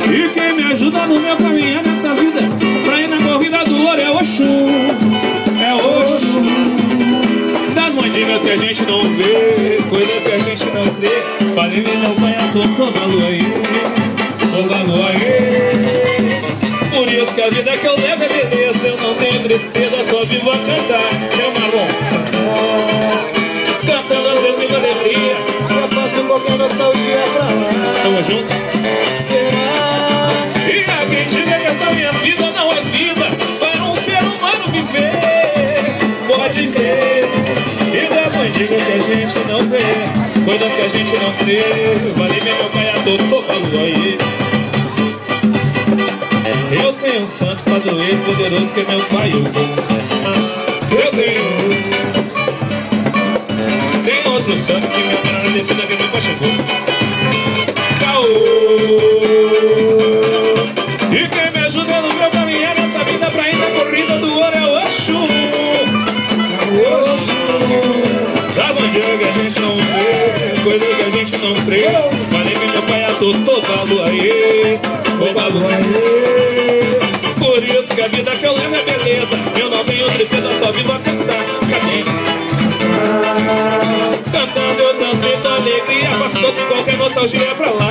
E quem me ajuda no meu caminhar nessa vida pra ir na corrida do ouro é Oxum. É Oxum. Das mandingas que a gente não vê, coisas que a gente não crê. Falei, meu pai, tô valor aí, tô valor aí. Por isso que a vida que eu levo é beleza. Eu não tenho tristeza, só vivo a cantar. É Marlon, cantando às vezes com alegria. Eu faço qualquer nostalgia pra lá. Tamo junto. Será? E há quem diga que essa minha vida não é vida para um ser humano viver. Pode crer. E das mandingas que a gente não vê, coisas que a gente não crê. Valeu, meu pai, tô falando aí. Eu tenho um santo padroeiro poderoso que é meu pai, eu tenho. Tem outro santo que me amará na descida que é meu pai chegou. Caô. E quem me ajuda no meu caminhar nessa vida pra ir na corrida do ouro é o Oxum. Da bandeira que a gente não vê, coisa que a gente não crê. Falei que meu pai tô valor aí, tô valor aí. Por isso que a vida que eu levo é beleza. Eu não tenho tristeza, só vivo a cantar. Cadê? Cantando eu transmito alegria, faço toda e qualquer nostalgia pra lá.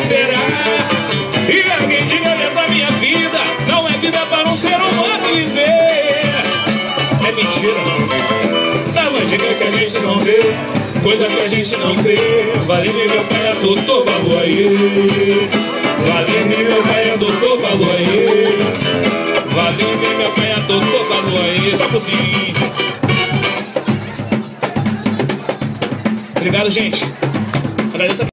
Será? E alguém diga nessa minha vida não é vida para um ser humano viver. É mentira. Da mandiga que a gente não vê, coisas que a gente não crê. Valeu, meu pai, é doutor, valor aí. Valeu, meu pai, é doutor, valor aí. Valeu, meu pai, é doutor, valor aí. Só por fim. Obrigado, gente. Agradeço a